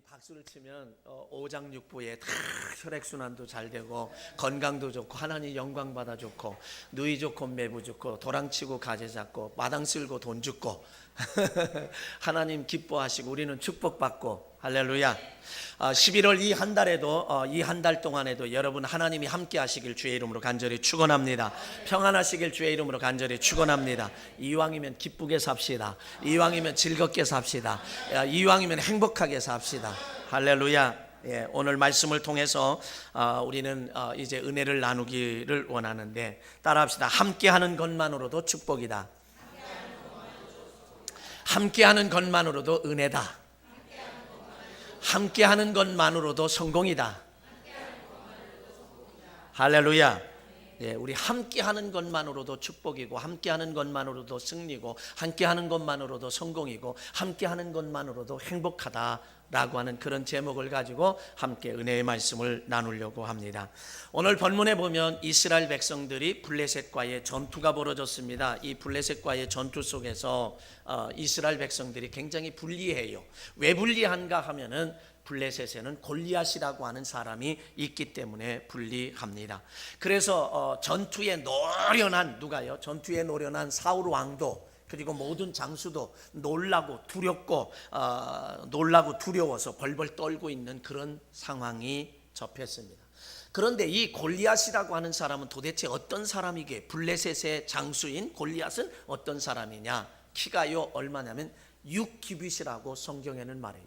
박수를 치면 오장육부에 다 혈액순환도 잘 되고 건강도 좋고 하나님 영광 받아 좋고 누이 좋고 매부 좋고 도랑치고 가재 잡고 마당 쓸고 돈 죽고 하나님 기뻐하시고 우리는 축복받고 할렐루야. 11월 이 한 달에도 이 한 달 동안에도 여러분 하나님이 함께 하시길 주의 이름으로 간절히 축원합니다. 평안하시길 주의 이름으로 간절히 축원합니다. 이왕이면 기쁘게 삽시다. 이왕이면 즐겁게 삽시다. 이왕이면 행복하게 삽시다. 할렐루야. 예, 오늘 말씀을 통해서 우리는 이제 은혜를 나누기를 원하는데 따라합시다. 함께하는 것만으로도 축복이다. 함께하는 것만으로도 은혜다. 함께하는 것만으로도 성공이다. 할렐루야. 예, 우리 함께하는 것만으로도 축복이고 함께하는 것만으로도 승리고 함께하는 것만으로도 성공이고 함께하는 것만으로도 행복하다라고 하는 그런 제목을 가지고 함께 은혜의 말씀을 나누려고 합니다. 오늘 본문에 보면 이스라엘 백성들이 블레셋과의 전투가 벌어졌습니다. 이 블레셋과의 전투 속에서 이스라엘 백성들이 굉장히 불리해요. 왜 불리한가 하면은 블레셋에는 골리앗이라고 하는 사람이 있기 때문에 불리합니다. 그래서 전투에 노련한 누가요? 전투에 노련한 사울 왕도 그리고 모든 장수도 놀라고 두려워서 벌벌 떨고 있는 그런 상황이 접했습니다. 그런데 이 골리앗이라고 하는 사람은 도대체 어떤 사람이기에 블레셋의 장수인 골리앗은 어떤 사람이냐? 키가요 얼마냐면 6규빗이라고 성경에는 말해요.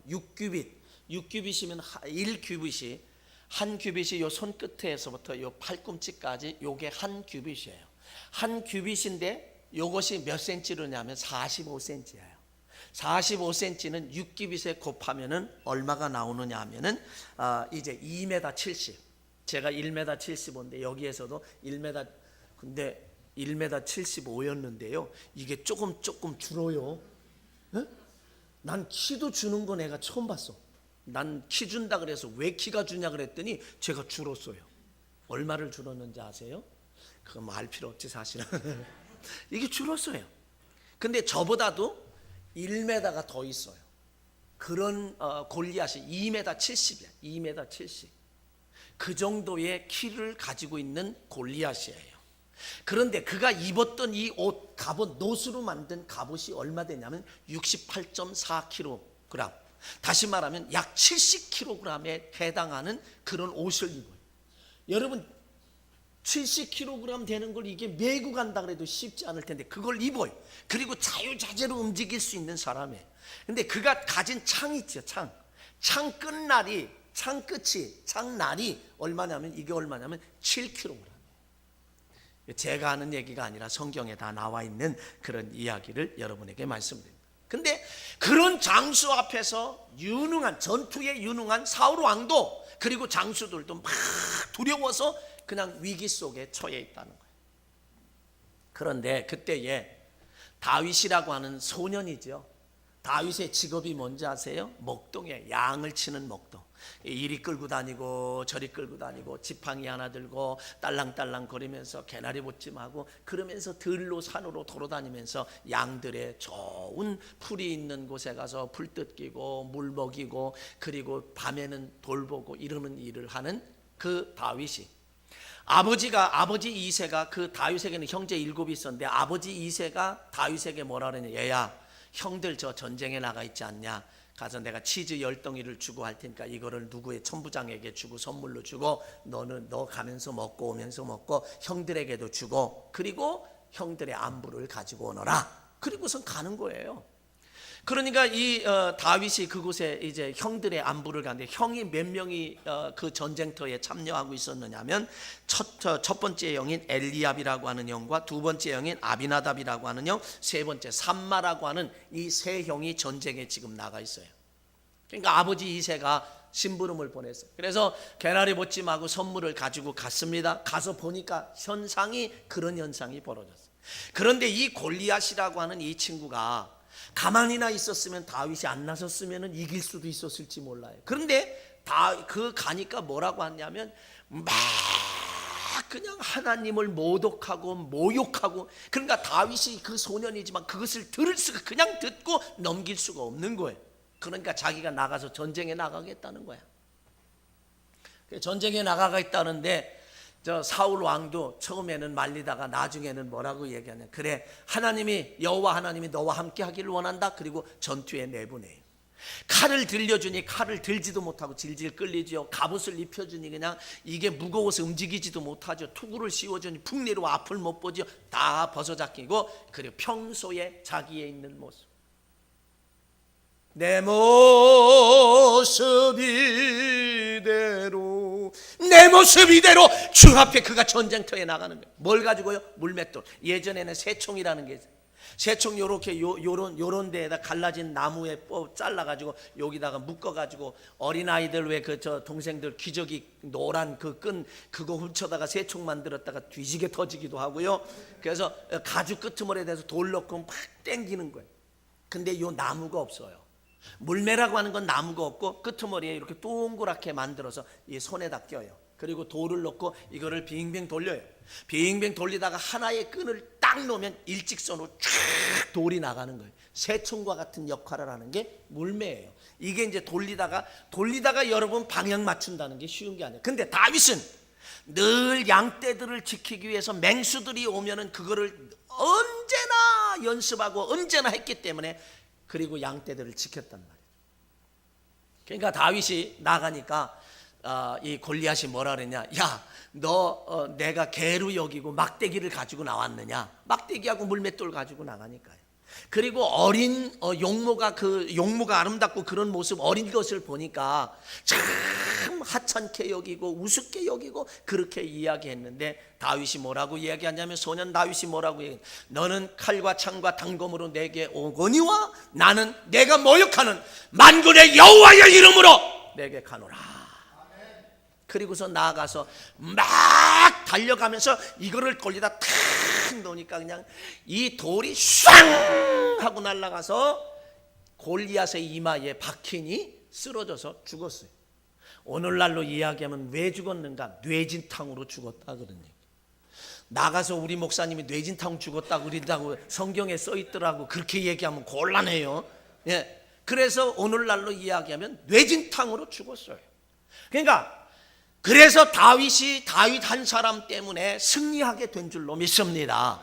6규빗이면 1규빗이 한 규빗이 요 손끝에서부터 요 팔꿈치까지 요게 한 규빗이에요. 한 규빗인데 요것이 몇 센치로냐면 45cm예요. 45cm는 6규빗에 곱하면은 얼마가 나오느냐 하면은 이제 2m 70. 제가 1m 75인데 여기에서도 1m 근데 1m 75였는데요. 이게 조금 줄어요. 에? 난 키도 주는 거 내가 처음 봤어. 난 키 준다 그래서 왜 키가 주냐 그랬더니 제가 줄었어요. 얼마를 줄었는지 아세요? 그거 뭐 알 필요 없지 사실은. 이게 줄었어요. 근데 저보다도 1m가 더 있어요. 그런 골리앗이 2m 70이야. 2m 70. 그 정도의 키를 가지고 있는 골리앗이에요. 그런데 그가 입었던 이 옷, 갑옷, 노수로 만든 갑옷이 얼마 되냐면 68.4kg. 다시 말하면 약 70kg에 해당하는 그런 옷을 입어요. 여러분 70kg 되는 걸 이게 메고 간다 그래도 쉽지 않을 텐데 그걸 입어요. 그리고 자유자재로 움직일 수 있는 사람이에요. 근데 그가 가진 창이 있죠. 창 끝날이 얼마냐면 이게 얼마냐면 7kg. 제가 하는 얘기가 아니라 성경에 다 나와 있는 그런 이야기를 여러분에게 말씀드립니다. 근데 그런 장수 앞에서 전투에 유능한 사울 왕도 그리고 장수들도 막 두려워서 그냥 위기 속에 처해 있다는 거예요. 그런데 그때에 다윗이라고 하는 소년이죠. 다윗의 직업이 뭔지 아세요? 목동에 양을 치는 목동. 이리 끌고 다니고 저리 끌고 다니고 지팡이 하나 들고 딸랑딸랑 거리면서 개나리 보찜하고 그러면서 들로 산으로 돌아다니면서 양들의 좋은 풀이 있는 곳에 가서 풀 뜯기고 물 먹이고 그리고 밤에는 돌보고 이러는 일을 하는 그 다윗이 아버지 이새가 그 다윗에게는 형제 7이 있었는데 아버지 이새가 다윗에게 뭐라 그러냐? 얘야 형들 저 전쟁에 나가 있지 않냐? 가서 내가 치즈 10덩이를 주고 할 테니까 이거를 누구의 천부장에게 주고 선물로 주고 너 가면서 먹고 오면서 먹고 형들에게도 주고 그리고 형들의 안부를 가지고 오너라. 그리고선 가는 거예요. 그러니까 이 다윗이 그곳에 이제 형들의 안부를 가는데 형이 몇 명이 그 전쟁터에 참여하고 있었느냐면 첫 번째 형인 엘리압이라고 하는 형과 두 번째 형인 아비나답이라고 하는 형, 세 번째 삼마라고 하는 이 세 형이 전쟁에 지금 나가 있어요. 그러니까 아버지 이새가 심부름을 보냈어요. 그래서 개나리 보찜하고 선물을 가지고 갔습니다. 가서 보니까 그런 현상이 벌어졌어요. 그런데 이 골리앗이라고 하는 이 친구가 가만히나 있었으면 다윗이 안 나섰으면 이길 수도 있었을지 몰라요. 그런데 가니까 뭐라고 하냐면 막 그냥 하나님을 모독하고 모욕하고 그러니까 다윗이 그 소년이지만 그것을 들을 수가 그냥 듣고 넘길 수가 없는 거예요. 그러니까 자기가 나가서 전쟁에 나가겠다는 거야. 전쟁에 나가겠다는데 저 사울 왕도 처음에는 말리다가 나중에는 뭐라고 얘기하냐. 그래, 하나님이, 여호와 하나님이 너와 함께 하기를 원한다. 그리고 전투에 내보내요. 칼을 들려주니 칼을 들지도 못하고 질질 끌리죠. 갑옷을 입혀주니 그냥 이게 무거워서 움직이지도 못하죠. 투구를 씌워주니 북내로 앞을 못 보죠. 다 벗어잡히고, 그리고 평소에 자기의 있는 모습, 내 모습 이대로, 내 모습 이대로 주 앞에 그가 전쟁터에 나가는 거예요. 뭘 가지고요? 물맷돌. 예전에는 새총이라는 게 있어요. 새총 요렇게 요런 데에다 갈라진 나무에 잘라가지고 여기다가 묶어가지고, 어린아이들 왜 그 저 동생들 기저귀 노란 그 끈 그거 훔쳐다가 새총 만들었다가 뒤지게 터지기도 하고요. 그래서 가죽 끄트머리에 대해서 돌 넣고 막 땡기는 거예요. 근데 요 나무가 없어요. 물매라고 하는 건 나무가 없고 끄트머리에 이렇게 동그랗게 만들어서 이 손에다 껴요. 그리고 돌을 넣고 이거를 빙빙 돌려요. 빙빙 돌리다가 하나의 끈을 딱 놓으면 일직선으로 쫙 돌이 나가는 거예요. 새총과 같은 역할을 하는 게 물매예요. 이게 이제 돌리다가 여러분 방향 맞춘다는 게 쉬운 게 아니에요. 근데 다윗은 늘 양떼들을 지키기 위해서 맹수들이 오면은 그거를 언제나 연습하고 언제나 했기 때문에, 그리고 양떼들을 지켰단 말이에요. 그러니까 다윗이 나가니까 이 골리앗이 뭐라 그랬냐. 야, 너 내가 개로 여기고 막대기를 가지고 나왔느냐. 막대기하고 물맷돌 가지고 나가니까요. 그리고 어린 용모가, 그 용모가 아름답고 그런 모습, 어린 것을 보니까 참 하찮게 여기고 우습게 여기고 그렇게 이야기했는데, 다윗이 뭐라고 이야기하냐면, 소년 다윗이 뭐라고 얘기해. 너는 칼과 창과 단검으로 내게 오거니와 나는 내가 모욕하는 만군의 여호와의 이름으로 내게 가노라. 그리고서 나아가서 막 달려가면서 이거를 돌리다 탁 놓으니까 그냥 이 돌이 쌍 하고 날아가서 골리앗의 이마에 박히니 쓰러져서 죽었어요. 오늘날로 이야기하면 왜 죽었는가? 뇌진탕으로 죽었다 그런 얘기. 나가서 우리 목사님이 뇌진탕 죽었다고 그린다고 성경에 써 있더라고. 그렇게 얘기하면 곤란해요. 예. 그래서 오늘날로 이야기하면 뇌진탕으로 죽었어요. 그래서 다윗 한 사람 때문에 승리하게 된 줄로 믿습니다.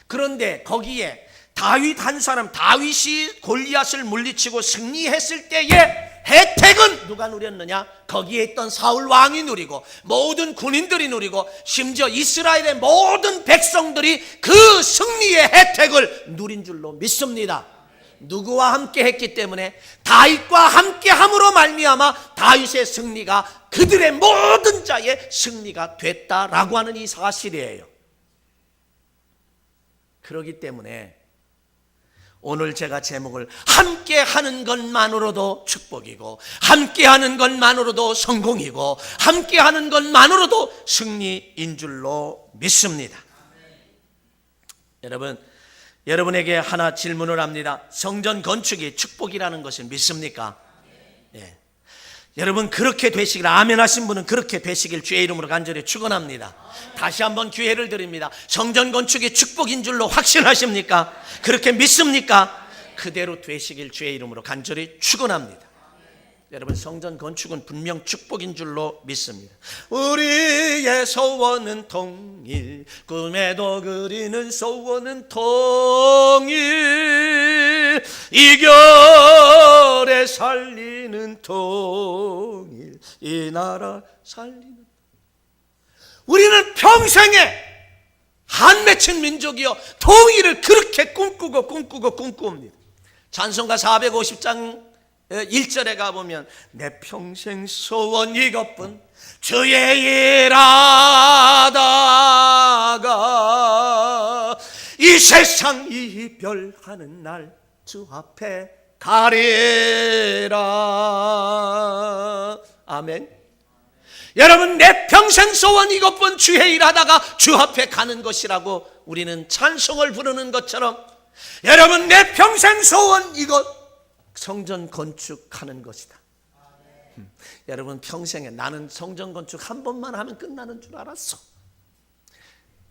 그런데 거기에 다윗 한 사람, 다윗이 골리앗을 물리치고 승리했을 때의 혜택은 누가 누렸느냐? 거기에 있던 사울 왕이 누리고 모든 군인들이 누리고 심지어 이스라엘의 모든 백성들이 그 승리의 혜택을 누린 줄로 믿습니다. 누구와 함께 했기 때문에, 다윗과 함께 함으로 말미암아 다윗의 승리가 그들의 모든 자의 승리가 됐다라고 하는 이 사실이에요. 그렇기 때문에 오늘 제가 제목을 함께 하는 것만으로도 축복이고, 함께 하는 것만으로도 성공이고, 함께 하는 것만으로도 승리인 줄로 믿습니다. 여러분에게 하나 질문을 합니다. 성전 건축이 축복이라는 것을 믿습니까? 예. 여러분 그렇게 되시길, 아멘 하신 분은 그렇게 되시길 주의 이름으로 간절히 축원합니다. 다시 한번 기회를 드립니다. 성전 건축이 축복인 줄로 확신하십니까? 그렇게 믿습니까? 그대로 되시길 주의 이름으로 간절히 축원합니다. 여러분 성전 건축은 분명 축복인 줄로 믿습니다. 우리의 소원은 통일, 꿈에도 그리는 소원은 통일, 이결에 살리는 통일, 이 나라 살리는. 우리는 평생에 한 맺힌 민족이요 통일을 그렇게 꿈꿉니다. 찬송가 450장 1절에 가보면 내 평생 소원 이것뿐, 주의 일하다가 이 세상 이별하는 날 주 앞에 가리라. 아멘. 여러분 내 평생 소원 이것뿐, 주의 일하다가 주 앞에 가는 것이라고 우리는 찬송을 부르는 것처럼, 여러분 내 평생 소원 이것, 성전 건축하는 것이다. 여러분 평생에 나는 성전 건축 한 번만 하면 끝나는 줄 알았어.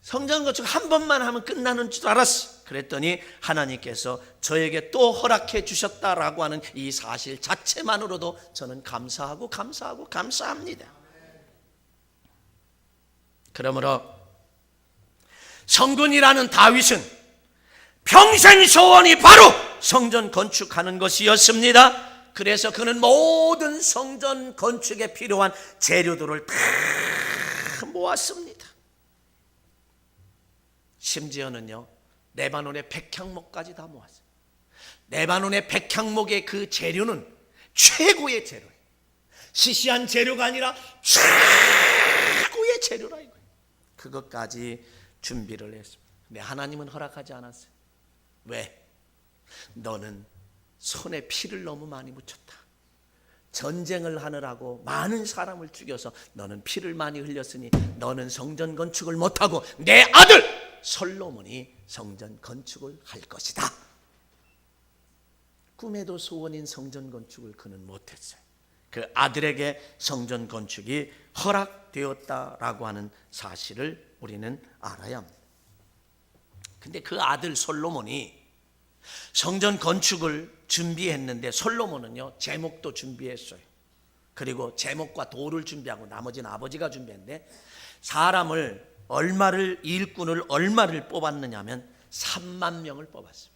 성전 건축 한 번만 하면 끝나는 줄 알았어. 그랬더니 하나님께서 저에게 또 허락해 주셨다라고 하는 이 사실 자체만으로도 저는 감사합니다. 그러므로 성군이라는 다윗은 평생 소원이 바로 성전 건축하는 것이었습니다. 그래서 그는 모든 성전 건축에 필요한 재료들을 다 모았습니다. 심지어는요, 레바논의 백향목까지 다 모았어요. 레바논의 백향목의 그 재료는 최고의 재료예요. 시시한 재료가 아니라 최고의 재료라 이거예요. 그것까지 준비를 했습니다. 근데 하나님은 허락하지 않았어요. 왜? 너는 손에 피를 너무 많이 묻혔다. 전쟁을 하느라고 많은 사람을 죽여서 너는 피를 많이 흘렸으니 너는 성전 건축을 못하고 내 아들 솔로몬이 성전 건축을 할 것이다. 꿈에도 소원인 성전 건축을 그는 못했어요. 그 아들에게 성전 건축이 허락되었다라고 하는 사실을 우리는 알아야 합니다. 근데 그 아들 솔로몬이 성전 건축을 준비했는데, 솔로몬은요 제목도 준비했어요. 그리고 제목과 돌을 준비하고 나머지는 아버지가 준비했는데, 사람을 일꾼을 얼마를 뽑았느냐면 3만 명을 뽑았어요.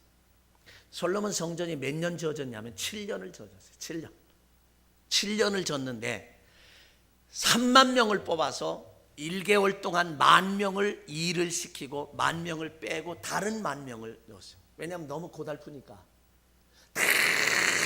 솔로몬 성전이 몇 년 지어졌냐면 7년을 지어졌어요. 7년을 졌는데 3만 명을 뽑아서 1개월 동안 10,000명을 일을 시키고 10,000명을 빼고 다른 10,000명을 넣었어요. 왜냐하면 너무 고달프니까 다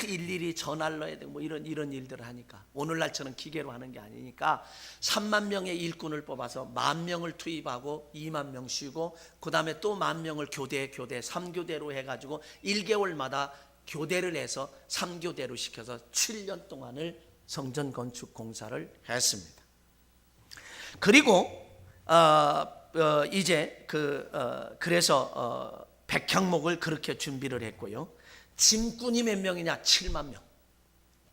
일일이 전화를 넣어야 되고 뭐 이런 일들을 하니까, 오늘날처럼 기계로 하는 게 아니니까 3만 명의 일꾼을 뽑아서 10,000명을 투입하고 2만 명 쉬고, 그 다음에 또 10,000명을 교대 3교대로 해가지고 1개월마다 교대를 해서 3교대로 시켜서 7년 동안을 성전 건축 공사를 했습니다. 그리고 그래서 백향목을 그렇게 준비를 했고요. 짐꾼이 몇 명이냐? 7만 명.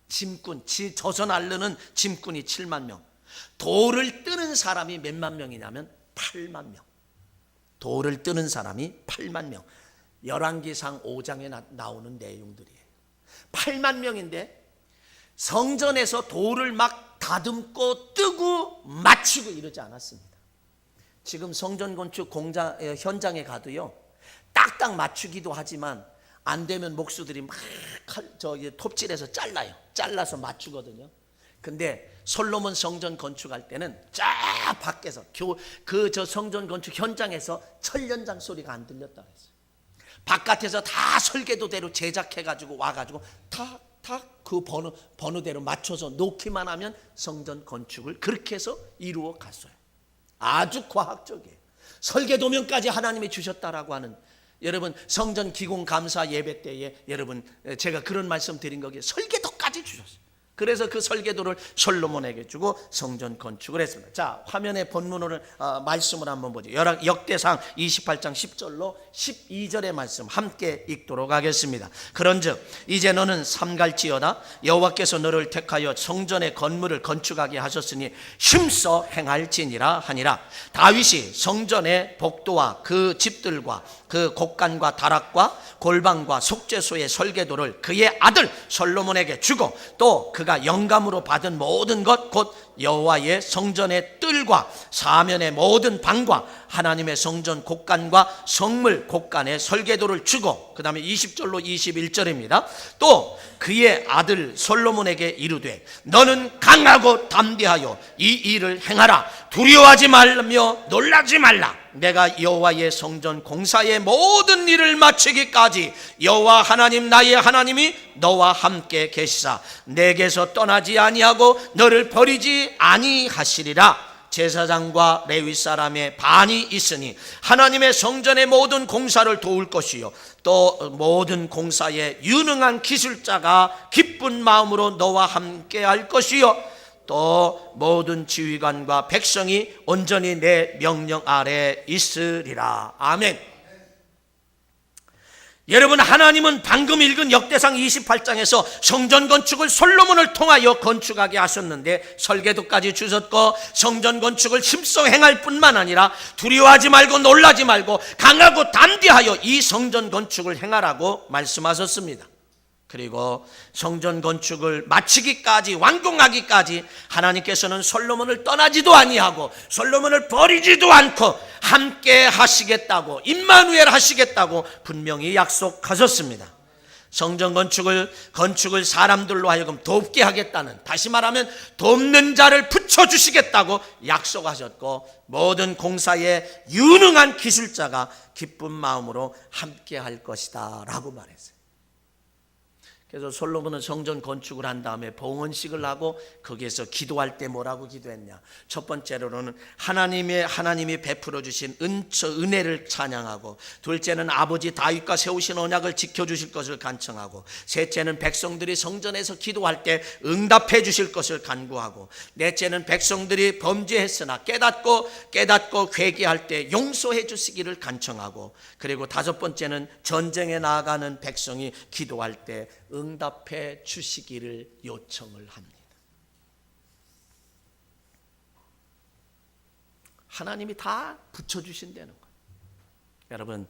짐꾼, 젖어 나르는 짐꾼이 7만 명. 돌을 뜨는 사람이 몇만 명이냐면 8만 명. 돌을 뜨는 사람이 8만 명. 열왕기상 5장에 나오는 내용들이에요. 8만 명인데 성전에서 돌을 막 다듬고 뜨고 맞추고 이러지 않았습니다. 지금 성전 건축 공장 현장에 가도요, 딱딱 맞추기도 하지만 안 되면 목수들이 막 톱질해서 잘라서 맞추거든요. 근데 솔로몬 성전 건축할 때는 쫙 밖에서 성전 건축 현장에서 철연장 소리가 안 들렸다고 했어요. 바깥에서 다 설계도대로 제작해가지고 와가지고 탁탁 그 번호대로 맞춰서 놓기만 하면 성전 건축을 그렇게 해서 이루어 갔어요. 아주 과학적이에요. 설계도면까지 하나님이 주셨다라고 하는, 여러분 성전 기공 감사 예배 때에 여러분 제가 그런 말씀 드린 거기에 설계도까지 주셨어요. 그래서 그 설계도를 솔로몬에게 주고 성전 건축을 했습니다. 자, 화면에 본문을 말씀을 한번 보죠. 역대상 28장 10절로 12절의 말씀 함께 읽도록 하겠습니다. 그런즉 이제 너는 삼갈지어다. 여호와께서 너를 택하여 성전의 건물을 건축하게 하셨으니 힘써 행할지니라 하니라. 다윗이 성전의 복도와 그 집들과 그 곡간과 다락과 골방과 속죄소의 설계도를 그의 아들 솔로몬에게 주고, 또 그가 영감으로 받은 모든 것 곧 여호와의 성전의 뜰과 사면의 모든 방과 하나님의 성전 곡간과 성물 곡간의 설계도를 주고, 그 다음에 20절로 21절입니다. 또 그의 아들 솔로몬에게 이르되 너는 강하고 담대하여 이 일을 행하라. 두려워하지 말며 놀라지 말라. 내가 여호와의 성전 공사의 모든 일을 마치기까지 여호와 하나님 나의 하나님이 너와 함께 계시사 내게서 떠나지 아니하고 너를 버리지 아니하시리라. 제사장과 레위 사람의 반이 있으니 하나님의 성전의 모든 공사를 도울 것이요, 또 모든 공사에 유능한 기술자가 기쁜 마음으로 너와 함께 할 것이요, 또 모든 지휘관과 백성이 온전히 내 명령 아래 있으리라. 아멘. 여러분, 하나님은 방금 읽은 역대상 28장에서 성전 건축을 솔로몬을 통하여 건축하게 하셨는데 설계도까지 주셨고, 성전 건축을 힘써 행할 뿐만 아니라 두려워하지 말고 놀라지 말고 강하고 담대하여 이 성전 건축을 행하라고 말씀하셨습니다. 그리고 성전 건축을 마치기까지, 완공하기까지 하나님께서는 솔로몬을 떠나지도 아니하고 솔로몬을 버리지도 않고 함께 하시겠다고, 임마누엘 하시겠다고 분명히 약속하셨습니다. 성전 건축을 사람들로 하여금 돕게 하겠다는, 다시 말하면 돕는 자를 붙여주시겠다고 약속하셨고, 모든 공사에 유능한 기술자가 기쁜 마음으로 함께 할 것이다 라고 말했어요. 그래서 솔로몬은 성전 건축을 한 다음에 봉헌식을 하고 거기에서 기도할 때 뭐라고 기도했냐? 첫 번째로는 하나님이 베풀어 주신 은혜를 찬양하고, 둘째는 아버지 다윗과 세우신 언약을 지켜주실 것을 간청하고, 셋째는 백성들이 성전에서 기도할 때 응답해 주실 것을 간구하고, 넷째는 백성들이 범죄했으나 깨닫고 회개할 때 용서해 주시기를 간청하고, 그리고 다섯 번째는 전쟁에 나아가는 백성이 기도할 때 응답해 주시기를 요청을 합니다. 하나님이 다 붙여주신다는 거예요. 여러분,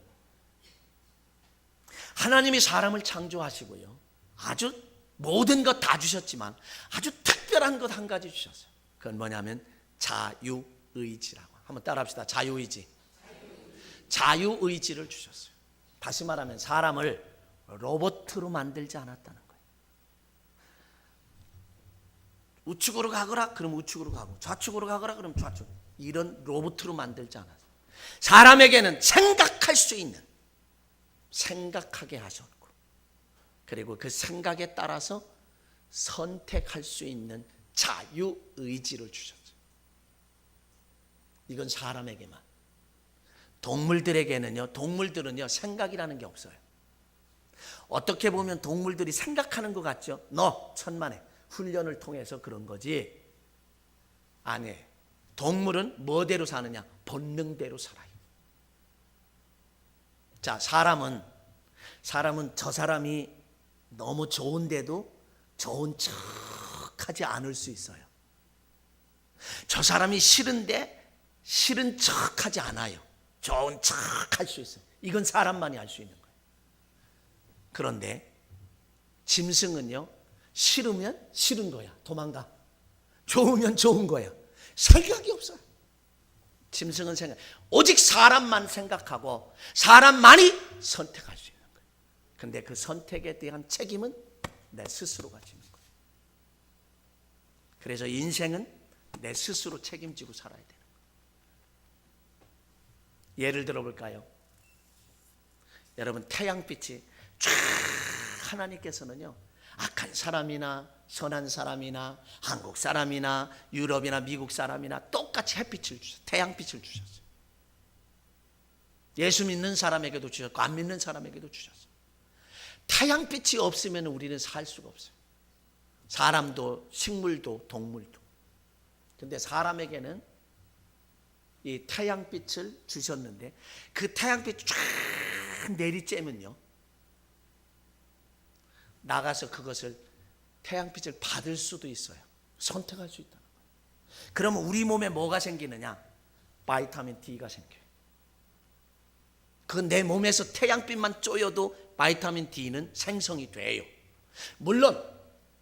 하나님이 사람을 창조하시고요, 아주 모든 것 다 주셨지만 아주 특별한 것 한 가지 주셨어요. 그건 뭐냐면 자유의지라고. 한번 따라합시다. 자유의지를 주셨어요. 다시 말하면 사람을 로봇으로 만들지 않았다는 거예요. 우측으로 가거라 그럼 우측으로 가고, 좌측으로 가거라 그럼 좌측, 이런 로봇으로 만들지 않았어요. 사람에게는 생각할 수 있는, 생각하게 하셨고, 그리고 그 생각에 따라서 선택할 수 있는 자유의지를 주셨어요. 이건 사람에게만. 동물들은요 생각이라는 게 없어요. 어떻게 보면 동물들이 생각하는 것 같죠? 천만에 훈련을 통해서 그런 거지. 아니에요. 동물은 뭐대로 사느냐? 본능대로 살아요. 자, 사람은 저 사람이 너무 좋은데도 좋은 척 하지 않을 수 있어요. 저 사람이 싫은데 싫은 척 하지 않아요. 좋은 척 할 수 있어요. 이건 사람만이 알 수 있는 거예요. 그런데 짐승은요, 싫으면 싫은 거야, 도망가. 좋으면 좋은 거야, 생각이 없어요. 짐승은 오직 사람만 생각하고 사람만이 선택할 수 있는 거예요. 그런데 그 선택에 대한 책임은 내 스스로가 지는 거예요. 그래서 인생은 내 스스로 책임지고 살아야 되는 거예요. 예를 들어볼까요? 여러분, 태양빛이 쫙, 하나님께서는요 악한 사람이나 선한 사람이나 한국 사람이나 유럽이나 미국 사람이나 똑같이 햇빛을 주셨어요. 태양빛을 주셨어요. 예수 믿는 사람에게도 주셨고 안 믿는 사람에게도 주셨어요. 태양빛이 없으면 우리는 살 수가 없어요. 사람도 식물도 동물도. 근데 사람에게는 이 태양빛을 주셨는데, 그 태양빛 쫙 내리쬐면요 나가서 그것을 태양빛을 받을 수도 있어요. 선택할 수 있다는 거예요. 그러면 우리 몸에 뭐가 생기느냐? 바이타민 D가 생겨요. 그 내 몸에서 태양빛만 쪼여도 바이타민 D는 생성이 돼요. 물론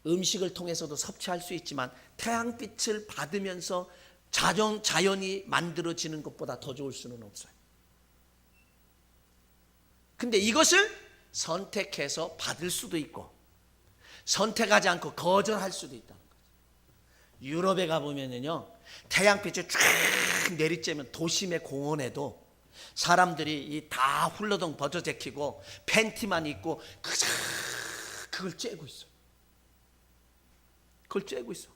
음식을 통해서도 섭취할 수 있지만 태양빛을 받으면서 자연이 만들어지는 것보다 더 좋을 수는 없어요. 근데 이것을 선택해서 받을 수도 있고 선택하지 않고 거절할 수도 있다는 거죠. 유럽에 가보면요 태양빛이 쫙 내리쬐면 도심의 공원에도 사람들이 다 훌러덩 벗어 제키고 팬티만 입고 그걸 쬐고 있어요. 그걸 쬐고 있어.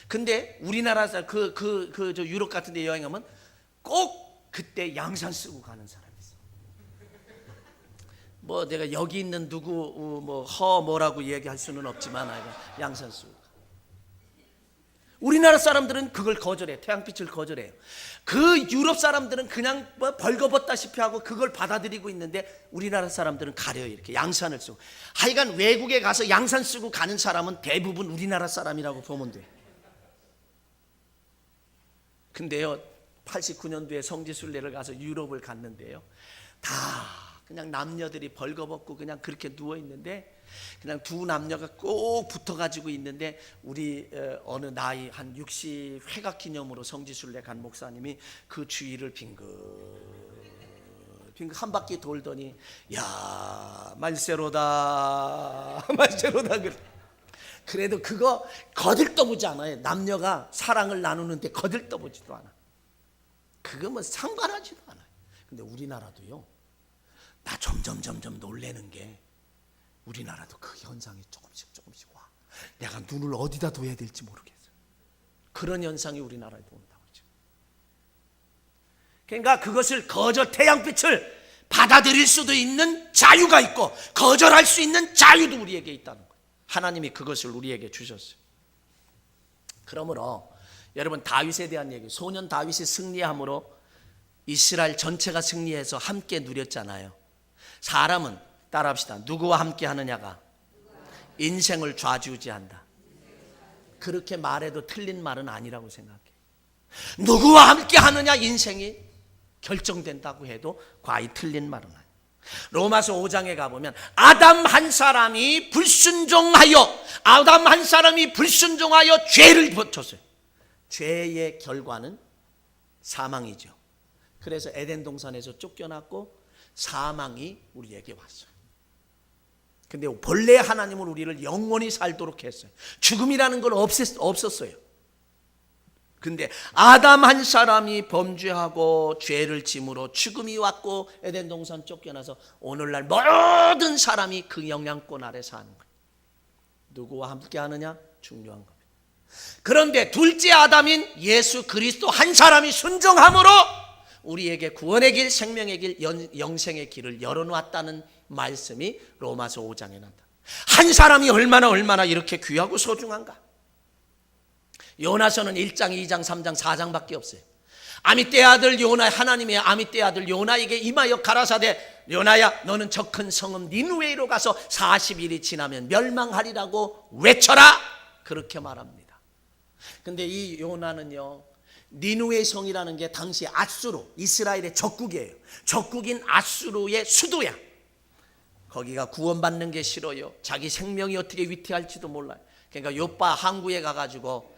근데 우리나라에서 저 유럽 같은 데 여행 가면 꼭 그때 양산 쓰고 가는 사람이 있어. 뭐 내가 여기 있는 누구 뭐라고 얘기할 수는 없지만 양산 쓰고 가. 우리나라 사람들은 그걸 거절해요. 태양빛을 거절해요. 그 유럽 사람들은 그냥 뭐 벌거벗다시피 하고 그걸 받아들이고 있는데 우리나라 사람들은 가려요. 이렇게 양산을 쓰고. 하여간 외국에 가서 양산 쓰고 가는 사람은 대부분 우리나라 사람이라고 보면 돼. 근데요, 89년도에 성지순례를 가서 유럽을 갔는데요, 다 그냥 남녀들이 벌거벗고 그냥 그렇게 누워 있는데, 그냥 두 남녀가 꼭 붙어가지고 있는데, 우리 어느 나이 한 60 회각 기념으로 성지순례 간 목사님이 그 주위를 빙긋 한 바퀴 돌더니, 야, 말세로다 말세로다 그래. 그래도 그거 거들떠보지 않아요. 남녀가 사랑을 나누는데 거들떠보지도 않아. 그거 뭐 상관하지도 않아요. 근데 우리나라도요, 나 점점 놀래는 게, 우리나라도 그 현상이 조금씩 와. 내가 눈을 어디다 둬야 될지 모르겠어요. 그런 현상이 우리나라에 온다고 그러죠. 그러니까 그것을 태양빛을 받아들일 수도 있는 자유가 있고 거절할 수 있는 자유도 우리에게 있다는 거예요. 하나님이 그것을 우리에게 주셨어요. 그러므로 여러분, 다윗에 대한 얘기, 소년 다윗이 승리함으로 이스라엘 전체가 승리해서 함께 누렸잖아요. 사람은 따라합시다. 누구와 함께 하느냐가 인생을 좌지우지한다. 그렇게 말해도 틀린 말은 아니라고 생각해. 누구와 함께 하느냐 인생이 결정된다고 해도 과히 틀린 말은 아니에요. 로마서 5장에 가보면 아담 한 사람이 불순종하여 죄를 붙였어요. 죄의 결과는 사망이죠. 그래서 에덴 동산에서 쫓겨났고 사망이 우리에게 왔어요. 근데 본래 하나님은 우리를 영원히 살도록 했어요. 죽음이라는 건 없었어요. 근데 아담 한 사람이 범죄하고 죄를 짐으로 죽음이 왔고 에덴 동산 쫓겨나서 오늘날 모든 사람이 그 영향권 아래 사는 거예요. 누구와 함께 하느냐? 중요한 겁니다. 그런데 둘째 아담인 예수 그리스도 한 사람이 순종함으로 우리에게 구원의 길, 생명의 길, 영생의 길을 열어놓았다는 말씀이 로마서 5장에 난다. 한 사람이 얼마나 이렇게 귀하고 소중한가. 요나서는 1장, 2장, 3장, 4장밖에 없어요. 아미떼 아들 요나, 하나님의 아미떼 아들 요나에게 임하여 가라사대, 요나야 너는 저 큰 성읍 니느웨로 가서 40일이 지나면 멸망하리라고 외쳐라, 그렇게 말합니다. 근데 이 요나는요, 니느웨 성이라는 게 당시 아수르, 이스라엘의 적국이에요. 적국인 아수르의 수도야. 거기가 구원받는 게 싫어요. 자기 생명이 어떻게 위태할지도 몰라요. 그러니까 요빠 항구에 가가지고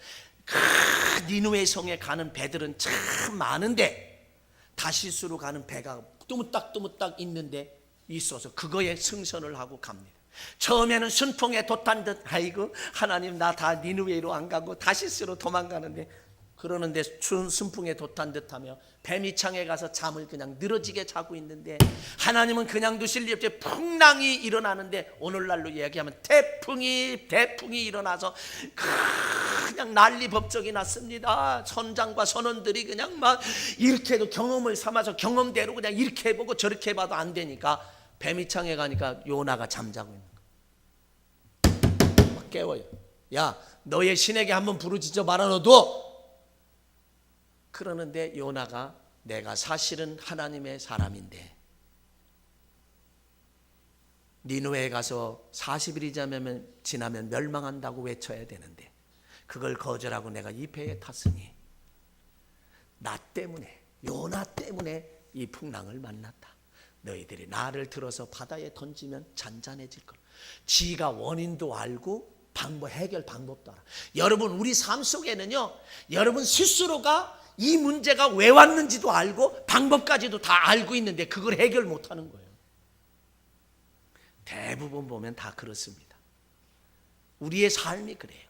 니느웨 성에 가는 배들은 참 많은데 다시스로 가는 배가 뚜무딱 있는데 있어서 그거에 승선을 하고 갑니다. 처음에는 순풍에 돛한 듯, 아이고 하나님 나 다 니느웨로 안 가고 다시스로 도망가는데, 그러는데 순풍에 돛한 듯하며 뱀이창에 가서 잠을 그냥 늘어지게 자고 있는데, 하나님은 그냥 두실 리 없이 풍랑이 일어나는데, 오늘날로 얘기하면 태풍이 일어나서 그냥 난리 법석이 났습니다. 선장과 선원들이 그냥 막 이렇게 해도 경험을 삼아서 경험대로 그냥 이렇게 해보고 저렇게 해봐도 안 되니까 뱀이창에 가니까 요나가 잠자고 있는 거예요. 막 깨워요. 야, 너의 신에게 한번 부르짖어 봐라 너도. 그러는데 요나가 내가 사실은 하나님의 사람인데 니느웨에 가서 40일이 지나면 멸망한다고 외쳐야 되는데 그걸 거절하고 내가 이 배에 탔으니 나 때문에, 요나 때문에 이 풍랑을 만났다. 너희들이 나를 들어서 바다에 던지면 잔잔해질 거라. 지가 원인도 알고 해결 방법도 알아. 여러분, 우리 삶 속에는요, 여러분 스스로가 이 문제가 왜 왔는지도 알고 방법까지도 다 알고 있는데 그걸 해결 못하는 거예요. 대부분 보면 다 그렇습니다. 우리의 삶이 그래요.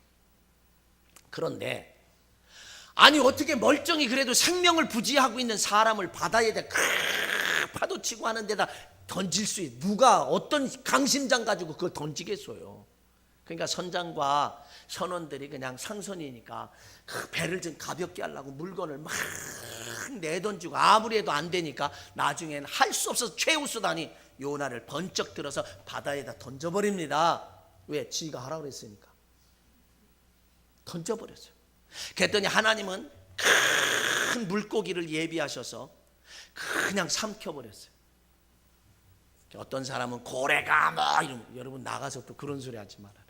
그런데 아니 어떻게 멀쩡히 그래도 생명을 부지하고 있는 사람을 바다에다 파도치고 하는 데다 던질 수 있어요. 누가 어떤 강심장 가지고 그걸 던지겠어요. 그러니까 선장과 선원들이 그냥 상선이니까 그 배를 좀 가볍게 하려고 물건을 막 내던지고 아무리 해도 안 되니까 나중에는 할 수 없어서 최후 수단이 요나를 번쩍 들어서 바다에다 던져버립니다. 왜? 지가 하라고 그랬으니까 던져버렸어요. 그랬더니 하나님은 큰 물고기를 예비하셔서 그냥 삼켜버렸어요. 어떤 사람은 고래가 뭐 이러면, 여러분 나가서 또 그런 소리 하지 말아요.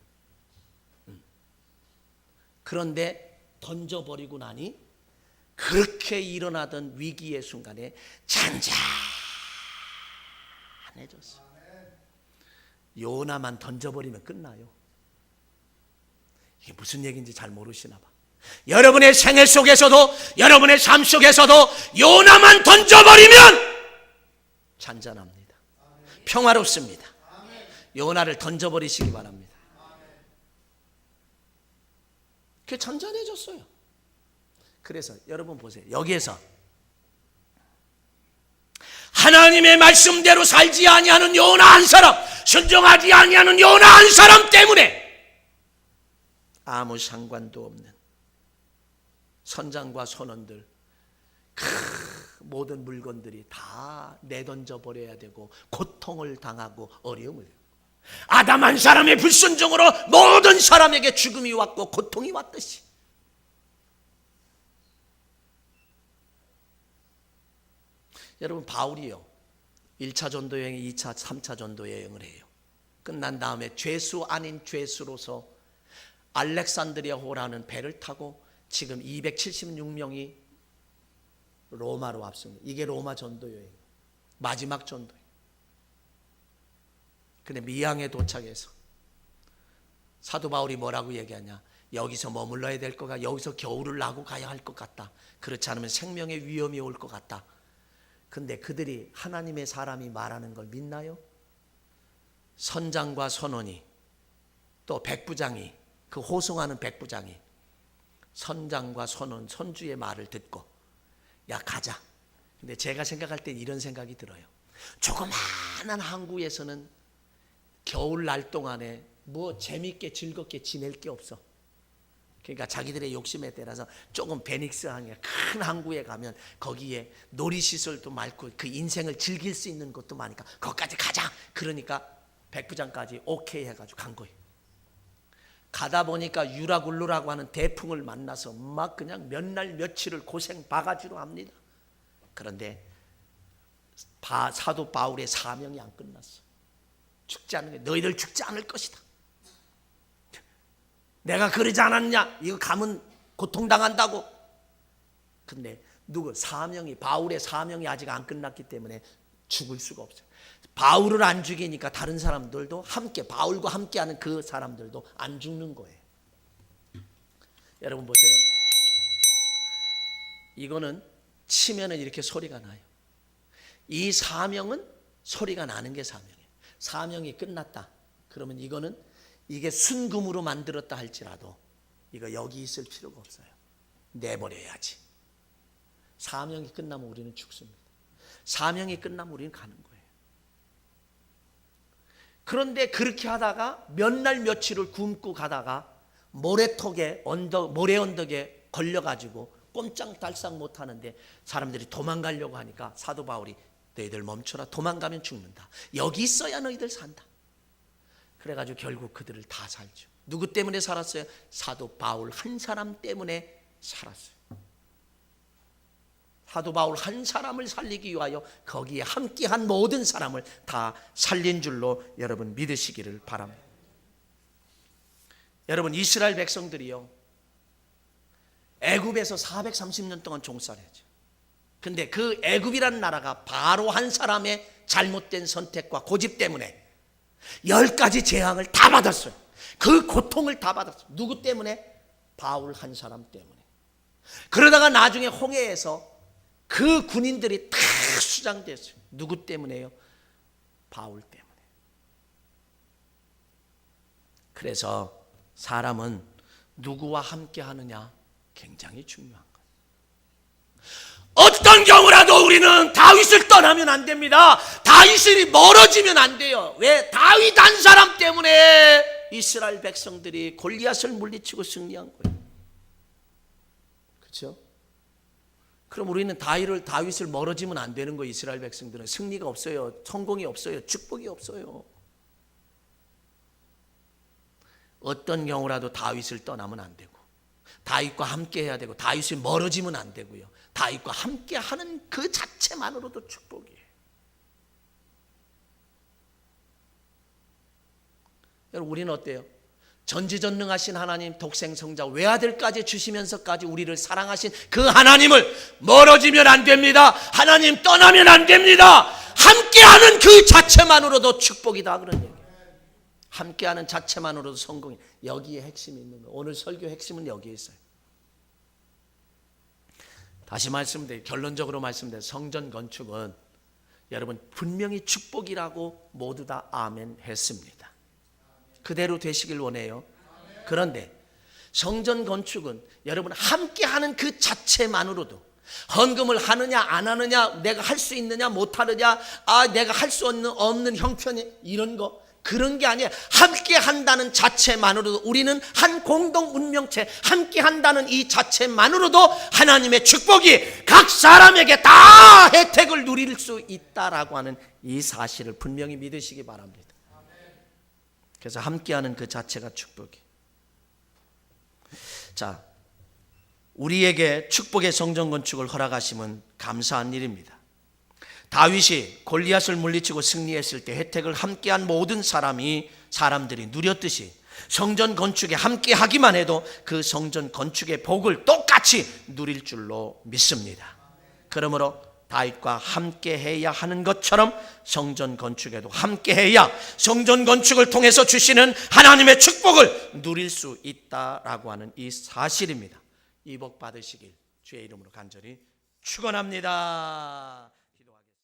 그런데 던져버리고 나니 그렇게 일어나던 위기의 순간에 잔잔해졌어요. 요나만 던져버리면 끝나요. 이게 무슨 얘기인지 잘 모르시나 봐. 여러분의 생애 속에서도, 여러분의 삶 속에서도 요나만 던져버리면 잔잔합니다. 평화롭습니다. 요나를 던져버리시기 바랍니다. 그게 잔잔해졌어요. 그래서 여러분 보세요. 여기에서 하나님의 말씀대로 살지 아니하는 요나 한 사람, 순종하지 아니하는 요나 한 사람 때문에 아무 상관도 없는 선장과 선원들, 모든 물건들이 다 내던져 버려야 되고 고통을 당하고 어려움을, 아담 한 사람의 불순종으로 모든 사람에게 죽음이 왔고 고통이 왔듯이 여러분 바울이요 1차 전도 여행, 2차, 3차 전도 여행을 해요. 끝난 다음에 죄수 아닌 죄수로서 알렉산드리아호라는 배를 타고 지금 276명이 로마로 왔습니다. 이게 로마 전도 여행, 마지막 전도 여행. 근데 미항에 도착해서 사도 바울이 뭐라고 얘기하냐? 여기서 머물러야 될 것 같다. 여기서 겨울을 나고 가야 할 것 같다. 그렇지 않으면 생명의 위험이 올 것 같다. 근데 그들이 하나님의 사람이 말하는 걸 믿나요? 선장과 선원이 또 백부장이, 그 호송하는 백부장이 선장과 선원, 선주의 말을 듣고 야 가자. 근데 제가 생각할 때 이런 생각이 들어요. 조그마한 항구에서는 겨울 날 동안에 뭐 재밌게 즐겁게 지낼 게 없어. 그러니까 자기들의 욕심에 따라서 조금 베닉스항에 큰 항구에 가면 거기에 놀이시설도 많고 그 인생을 즐길 수 있는 것도 많으니까 거기까지 가자. 그러니까 백부장까지 오케이 해가지고 간 거예요. 가다 보니까 유라굴루라고 하는 대풍을 만나서 막 그냥 몇 날 며칠을 고생 바가지로 합니다. 그런데 사도 바울의 사명이 안 끝났어. 죽지 않는 게, 너희들 죽지 않을 것이다. 내가 그러지 않았냐? 이거 가면 고통당한다고. 근데 바울의 사명이 아직 안 끝났기 때문에 죽을 수가 없어요. 바울을 안 죽이니까 다른 사람들도 함께, 바울과 함께하는 그 사람들도 안 죽는 거예요. 여러분 보세요. 이거는 치면은 이렇게 소리가 나요. 이 사명은 소리가 나는 게 사명이에요. 사명이 끝났다. 그러면 이게 순금으로 만들었다 할지라도 이거 여기 있을 필요가 없어요. 내버려야지. 사명이 끝나면 우리는 죽습니다. 사명이 끝나면 우리는 가는 거예요. 그런데 그렇게 하다가 몇 날 며칠을 굶고 가다가 모래 언덕에 걸려가지고 꼼짝달싹 못하는데 사람들이 도망가려고 하니까 사도 바울이 너희들 멈춰라. 도망가면 죽는다. 여기 있어야 너희들 산다. 그래가지고 결국 그들을 다 살죠. 누구 때문에 살았어요? 사도 바울 한 사람 때문에 살았어요. 사도 바울 한 사람을 살리기 위하여 거기에 함께한 모든 사람을 다 살린 줄로 여러분 믿으시기를 바랍니다. 여러분 이스라엘 백성들이요 애굽에서 430년 동안 종살이했죠. 근데 그 애굽이라는 나라가 바로 한 사람의 잘못된 선택과 고집 때문에 10가지 재앙을 다 받았어요. 그 고통을 다 받았어요. 누구 때문에? 바울 한 사람 때문에. 그러다가 나중에 홍해에서 그 군인들이 다 수장됐어요. 누구 때문에요? 바울 때문에. 그래서 사람은 누구와 함께 하느냐 굉장히 중요한 거예요. 어떤 경우라도 우리는 다윗을 떠나면 안 됩니다. 다윗이 멀어지면 안 돼요. 왜? 다윗 한 사람 때문에 이스라엘 백성들이 골리앗을 물리치고 승리한 거예요. 그렇죠? 그럼 우리는 다윗을 멀어지면 안 되는 거예요. 이스라엘 백성들은 승리가 없어요. 성공이 없어요. 축복이 없어요. 어떤 경우라도 다윗을 떠나면 안 되고 다윗과 함께 해야 되고 다윗이 멀어지면 안 되고요. 다윗과 함께 하는 그 자체만으로도 축복이에요. 여러분, 우리는 어때요? 전지전능하신 하나님, 독생성자 외아들까지 주시면서까지 우리를 사랑하신 그 하나님을 멀어지면 안 됩니다. 하나님 떠나면 안 됩니다. 함께하는 그 자체만으로도 축복이다, 그런 얘기예요. 함께하는 자체만으로도 성공이. 여기에 핵심이 있는 거예요. 오늘 설교 핵심은 여기에 있어요. 다시 말씀드려요. 결론적으로 말씀드려요. 성전 건축은 여러분 분명히 축복이라고 모두 다 아멘 했습니다. 그대로 되시길 원해요. 그런데 성전 건축은 여러분 함께하는 그 자체만으로도, 헌금을 하느냐 안 하느냐, 내가 할 수 있느냐 못 하느냐, 내가 할 수 없는 형편이 이런 거, 그런 게 아니에요. 함께 한다는 자체만으로도, 우리는 한 공동 운명체, 함께 한다는 이 자체만으로도 하나님의 축복이 각 사람에게 다 혜택을 누릴 수 있다라고 하는 이 사실을 분명히 믿으시기 바랍니다. 그래서 함께하는 그 자체가 축복이. 자, 우리에게 축복의 성전 건축을 허락하심은 감사한 일입니다. 다윗이 골리앗을 물리치고 승리했을 때 혜택을 함께한 모든 사람들이 누렸듯이 성전 건축에 함께하기만 해도 그 성전 건축의 복을 똑같이 누릴 줄로 믿습니다. 그러므로 다윗과 함께해야 하는 것처럼 성전 건축에도 함께해야 성전 건축을 통해서 주시는 하나님의 축복을 누릴 수 있다라고 하는 이 사실입니다. 이 복 받으시길 주의 이름으로 간절히 축원합니다.